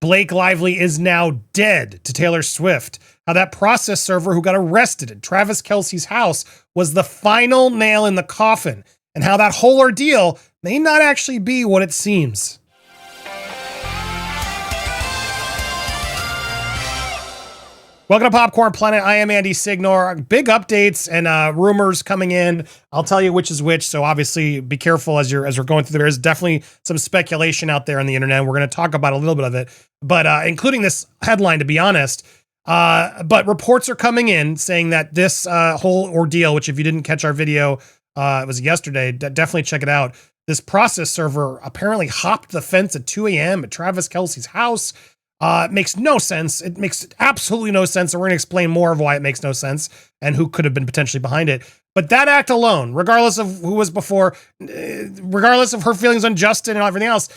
Blake Lively is now dead to Taylor Swift. How that process server who got arrested at Travis Kelce's house was the final nail in the coffin. And how that whole ordeal may not actually be what it seems. Welcome to Popcorn Planet. I am Andy Signore. Big updates and rumors coming in. I'll tell you which is which. So obviously be careful as we're going through. There is definitely some speculation out there on the internet. We're going to talk about a little bit of it, but including this headline, to be honest. But reports are coming in saying that this whole ordeal, which if you didn't catch our video, it was yesterday, definitely check it out. This process server apparently hopped the fence at 2 a.m. at Travis Kelce's house. It makes no sense. It makes absolutely no sense. And we're going to explain more of why it makes no sense and who could have been potentially behind it. But that act alone, regardless of who was before, regardless of her feelings on Justin and everything else,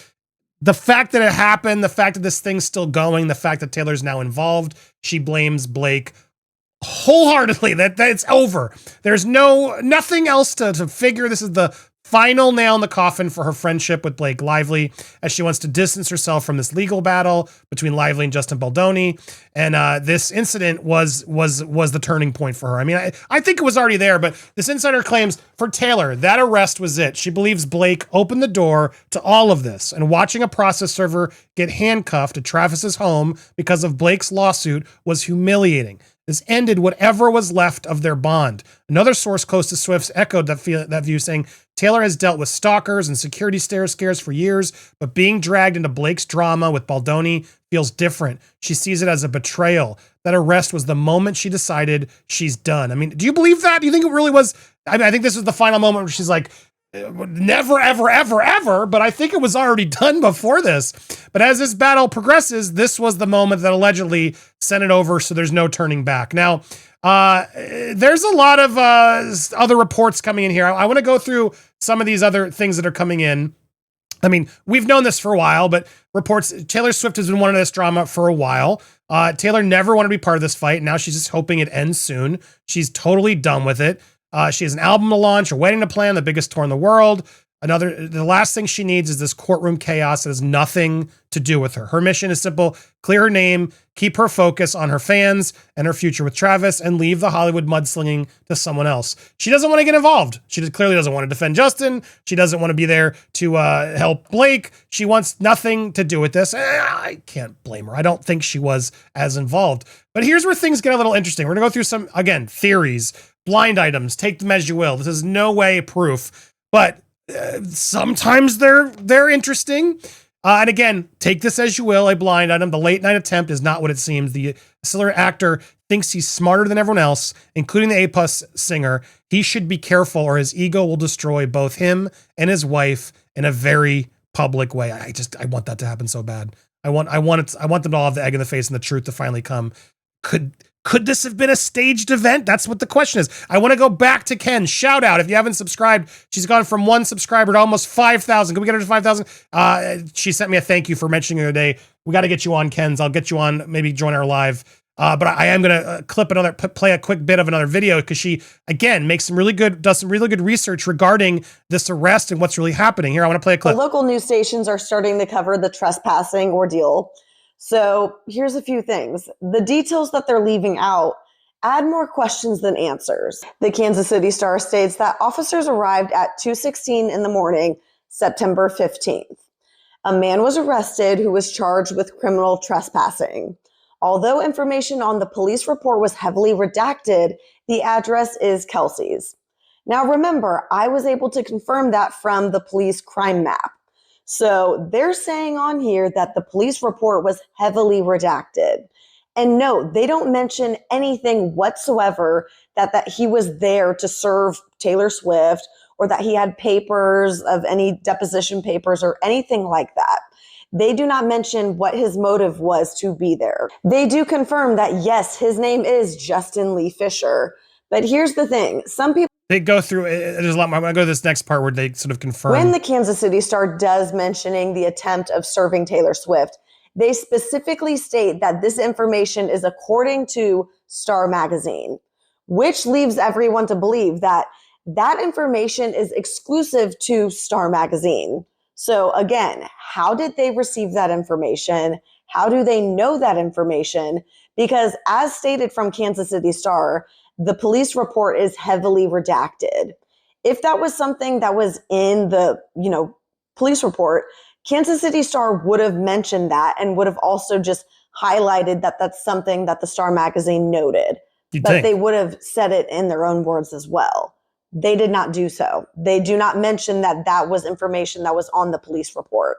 the fact that it happened, the fact that this thing's still going, the fact that Taylor's now involved, she blames Blake wholeheartedly that it's over. There's nothing else to figure. This is the final nail in the coffin for her friendship with Blake Lively, as she wants to distance herself from this legal battle between Lively and Justin Baldoni. And this incident was the turning point for her. I mean, I think it was already there, but this insider claims for Taylor, that arrest was it. She believes Blake opened the door to all of this, and watching a process server get handcuffed at Travis's home because of Blake's lawsuit was humiliating. This ended whatever was left of their bond. Another source close to Swift's echoed that view, saying Taylor has dealt with stalkers and security scares for years, but being dragged into Blake's drama with Baldoni feels different. She sees it as a betrayal. That arrest was the moment she decided she's done. I mean, do you believe that? Do you think it really was? I think this was the final moment where she's like, never, ever, ever, ever. But I think it was already done before this. But as this battle progresses, this was the moment that allegedly sent it over. So there's no turning back. Now, there's a lot of other reports coming in here. I want to go through some of these other things that are coming in. I mean, we've known this for a while, but reports Taylor Swift has been wanting this drama for a while. Taylor never wanted to be part of this fight. Now she's just hoping it ends soon. She's totally done with it. She has an album to launch, a wedding to plan, the biggest tour in the world. The last thing she needs is this courtroom chaos that has nothing to do with her. Her mission is simple: clear her name, keep her focus on her fans and her future with Travis, and leave the Hollywood mudslinging to someone else. She doesn't want to get involved. She clearly doesn't want to defend Justin. She doesn't want to be there to help Blake. She wants nothing to do with this. I can't blame her. I don't think she was as involved. But here's where things get a little interesting. We're going to go through some, again, theories, blind items, take them as you will. This is no way proof, but sometimes they're interesting. And again, take this as you will, a blind item. The late night attempt is not what it seems. The auxiliary actor thinks he's smarter than everyone else, including the A-plus singer. He should be careful or his ego will destroy both him and his wife in a very public way. I want that to happen so bad. I want them to all have the egg in the face and the truth to finally come. Could this have been a staged event? That's what the question is. I want to go back to Ken. Shout out. If you haven't subscribed, she's gone from 1 subscriber to almost 5,000. Can we get her to 5,000? She sent me a thank you for mentioning the other day. We got to get you on, Ken's. I'll get you on, maybe join our live. But I am going to play a quick bit of another video because she, again, does some really good research regarding this arrest and what's really happening. Here, I want to play a clip. The local news stations are starting to cover the trespassing ordeal. So here's a few things. The details that they're leaving out add more questions than answers. The Kansas City Star states that officers arrived at 2:16 in the morning, September 15th. A man was arrested who was charged with criminal trespassing. Although information on the police report was heavily redacted, the address is Kelce's. Now remember, I was able to confirm that from the police crime map. So they're saying on here that the police report was heavily redacted. And no, they don't mention anything whatsoever that he was there to serve Taylor Swift or that he had papers of any deposition papers or anything like that. They do not mention what his motive was to be there. They do confirm that, yes, his name is Justin Lee Fisher. But here's the thing. Some people they go through, there's a lot more. I'm going to go to this next part where they sort of confirm. When the Kansas City Star does mentioning the attempt of serving Taylor Swift, they specifically state that this information is according to Star Magazine, which leaves everyone to believe that that information is exclusive to Star Magazine. So again, how did they receive that information? How do they know that information? Because as stated from Kansas City Star, the police report is heavily redacted. If that was something that was in the, police report, Kansas City Star would have mentioned that and would have also just highlighted that that's something that the Star magazine noted. But they would have said it in their own words as well. They did not do so. They do not mention that that was information that was on the police report.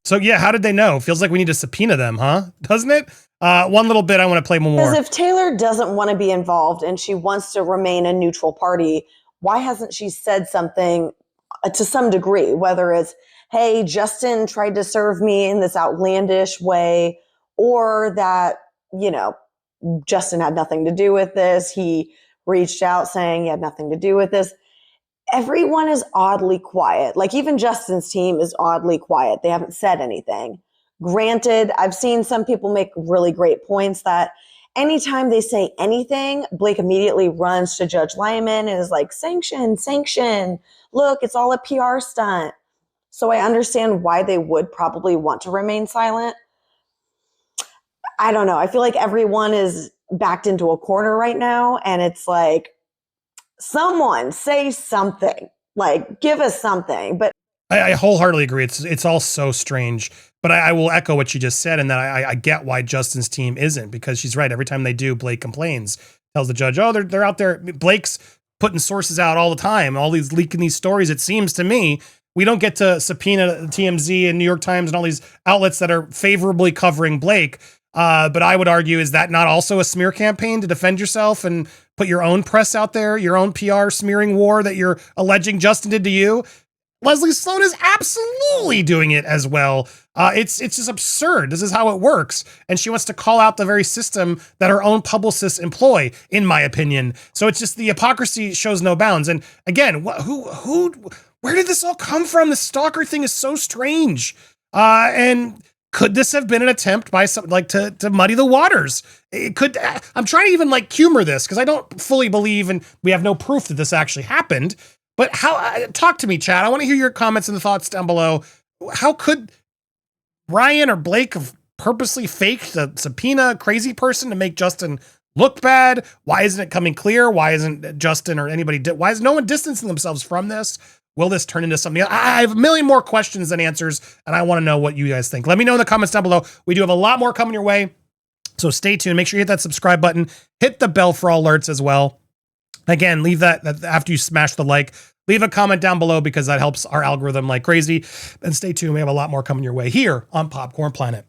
So yeah, how did they know? Feels like we need to subpoena them, huh? Doesn't it? One little bit, I want to play more. Because if Taylor doesn't want to be involved and she wants to remain a neutral party, why hasn't she said something to some degree, whether it's, hey, Justin tried to serve me in this outlandish way, or that, Justin had nothing to do with this. He reached out saying he had nothing to do with this. Everyone is oddly quiet. Like even Justin's team is oddly quiet. They haven't said anything. Granted, I've seen some people make really great points that anytime they say anything, Blake immediately runs to Judge Lyman and is like, sanction. Look, it's all a PR stunt. So I understand why they would probably want to remain silent. I don't know. I feel like everyone is backed into a corner right now. And it's like, someone say something, like give us something. But I wholeheartedly agree. It's all so strange, but I will echo what you just said. And that I get why Justin's team isn't, because she's right. Every time they do, Blake complains, tells the judge, oh, they're out there. Blake's putting sources out all the time, all these leaking these stories. It seems to me we don't get to subpoena TMZ and New York Times and all these outlets that are favorably covering Blake. But I would argue, is that not also a smear campaign to defend yourself and put your own press out there, your own PR smearing war that you're alleging Justin did to you? Leslie Sloan is absolutely doing it as well. It's just absurd. This is how it works. And she wants to call out the very system that her own publicists employ, in my opinion. So it's just the hypocrisy shows no bounds. And again, where did this all come from? The stalker thing is so strange. And could this have been an attempt by some to muddy the waters? It could. I'm trying to even humor this because I don't fully believe, and we have no proof that this actually happened. But how? Talk to me, Chad. I want to hear your comments and the thoughts down below. How could Ryan or Blake have purposely faked a subpoena crazy person to make Justin look bad? Why isn't it coming clear? Why isn't Justin or anybody? Why is no one distancing themselves from this? Will this turn into something else? I have a million more questions than answers, and I want to know what you guys think. Let me know in the comments down below. We do have a lot more coming your way, so stay tuned. Make sure you hit that subscribe button. Hit the bell for all alerts as well. Again, leave that after you smash the like. Leave a comment down below because that helps our algorithm like crazy. And stay tuned. We have a lot more coming your way here on Popcorn Planet.